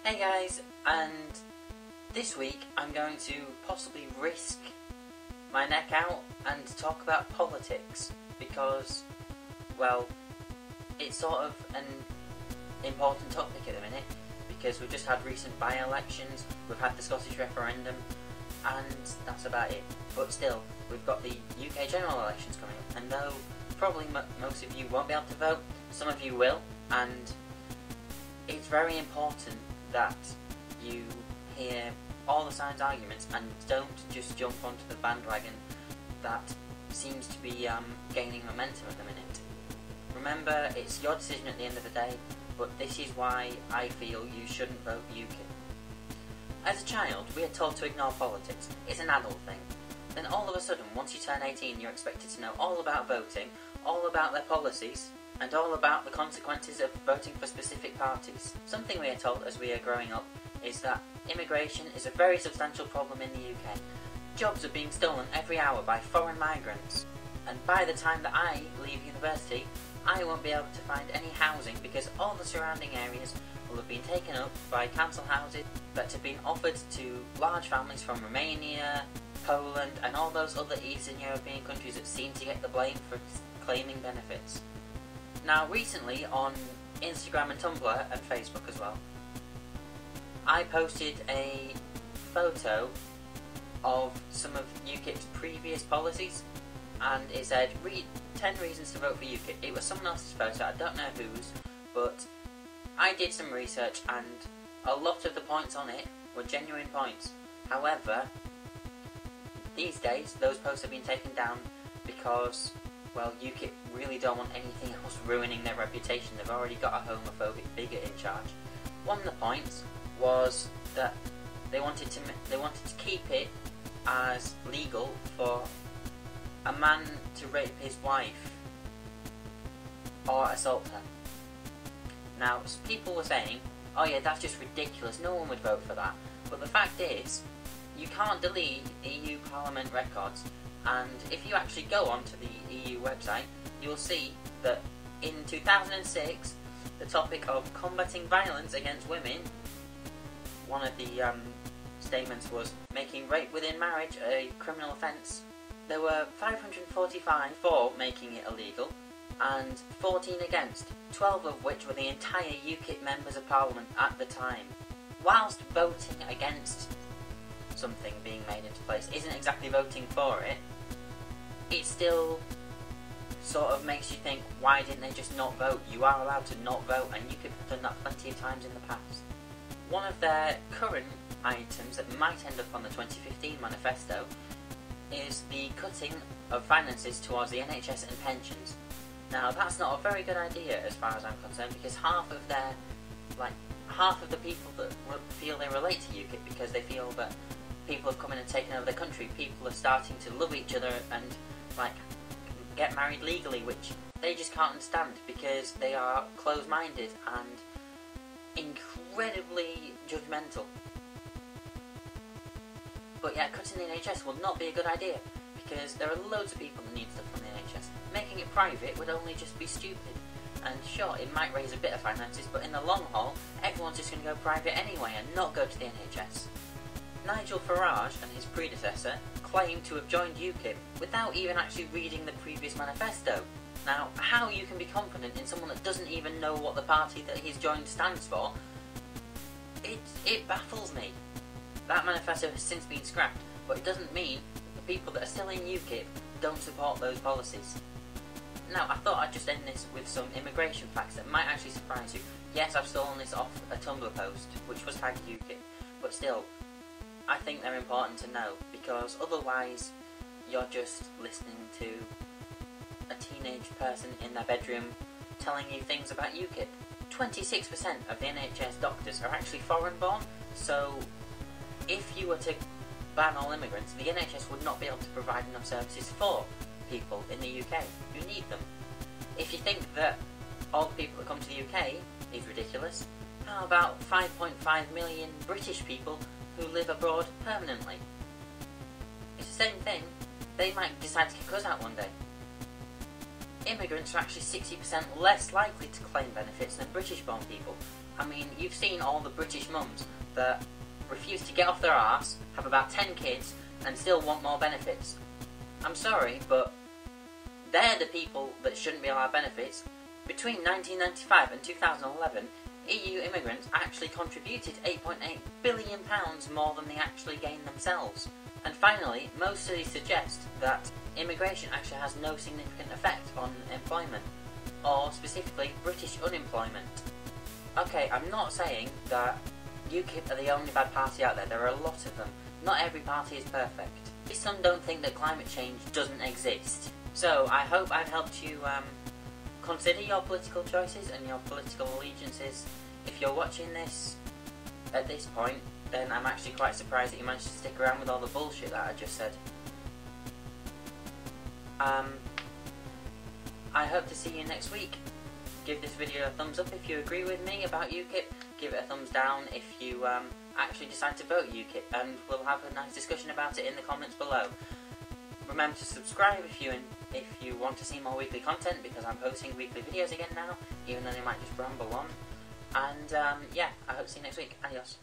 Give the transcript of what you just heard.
Hey guys, and this week I'm going to possibly risk my neck out and talk about politics because, well, it's sort of an important topic at the minute because we've just had recent by-elections, we've had the Scottish referendum, and that's about it. But still, we've got the UK general elections coming up, and though probably most of you won't be able to vote, some of you will, and it's very important that you hear all the sides' arguments and don't just jump onto the bandwagon that seems to be gaining momentum at the minute. Remember, it's your decision at the end of the day, but this is why I feel you shouldn't vote UKIP. As a child, we are told to ignore politics. It's an adult thing. Then all of a sudden, once you turn 18, you're expected to know all about voting, all about their policies, and all about the consequences of voting for specific parties. Something we are told as we are growing up is that immigration is a very substantial problem in the UK. Jobs are being stolen every hour by foreign migrants, and by the time that I leave university, I won't be able to find any housing because all the surrounding areas will have been taken up by council houses that have been offered to large families from Romania, Poland, and all those other Eastern European countries that seem to get the blame for claiming benefits. Now, recently on Instagram and Tumblr and Facebook as well, I posted a photo of some of UKIP's previous policies, and it said, read 10 reasons to vote for UKIP. It was someone else's photo, I don't know whose, but I did some research and a lot of the points on it were genuine points. However, these days those posts have been taken down because, well, UKIP really don't want anything else ruining their reputation. They've already got a homophobic bigot in charge. One of the points was that they wanted to keep it as legal for a man to rape his wife or assault her. Now, people were saying, oh yeah, that's just ridiculous, no one would vote for that. But the fact is, you can't delete EU Parliament records, and if you actually go onto the EU website, you'll see that in 2006, the topic of combating violence against women, one of the statements was making rape within marriage a criminal offence. There were 545 for making it illegal, and 14 against, 12 of which were the entire UKIP members of Parliament at the time. Whilst voting against something being made into place isn't exactly voting for it, it still sort of makes you think, why didn't they just not vote? You are allowed to not vote, and UKIP have done that plenty of times in the past. One of their current items that might end up on the 2015 manifesto is the cutting of finances towards the NHS and pensions. Now, that's not a very good idea as far as I'm concerned, because half of the people that feel they relate to UKIP because they feel that people have come in and taken over the country, people are starting to love each other and get married legally, which they just can't understand because they are closed-minded and incredibly judgmental. But yeah, cutting the NHS will not be a good idea because there are loads of people that need stuff from the NHS. Making it private would only just be stupid. And sure, it might raise a bit of finances, but in the long haul, everyone's just going to go private anyway and not go to the NHS. Nigel Farage and his predecessor claimed to have joined UKIP without even actually reading the previous manifesto. Now, how you can be confident in someone that doesn't even know what the party that he's joined stands for, it baffles me. That manifesto has since been scrapped, but it doesn't mean that the people that are still in UKIP don't support those policies. Now, I thought I'd just end this with some immigration facts that might actually surprise you. Yes, I've stolen this off a Tumblr post, which was tagged UKIP, but still, I think they're important to know, because otherwise you're just listening to a teenage person in their bedroom telling you things about UKIP. 26% of the NHS doctors are actually foreign-born, so if you were to ban all immigrants, the NHS would not be able to provide enough services for people in the UK who need them. If you think that all the people that come to the UK is ridiculous, how about 5.5 million British people who live abroad permanently? It's the same thing. They might decide to kick us out one day. Immigrants are actually 60% less likely to claim benefits than British-born people, I mean, you've seen all the British mums that refuse to get off their arse, have about 10 kids, and still want more benefits. I'm sorry, but they're the people that shouldn't be allowed benefits. Between 1995 and 2011, EU immigrants actually contributed £8.8 billion more than they actually gained themselves. And finally, most studies suggest that immigration actually has no significant effect on employment, or specifically British unemployment. Okay, I'm not saying that UKIP are the only bad party out there. There are a lot of them. Not every party is perfect. Some don't think that climate change doesn't exist. So I hope I've helped you consider your political choices and your political allegiances. If you're watching this at this point, then I'm actually quite surprised that you managed to stick around with all the bullshit that I just said. I hope to see you next week. Give this video a thumbs up if you agree with me about UKIP. Give it a thumbs down if you actually decide to vote UKIP, and we'll have a nice discussion about it in the comments below. Remember to subscribe if you want to see more weekly content, because I'm posting weekly videos again now, even though they might just ramble on. And yeah, I hope to see you next week. Adios.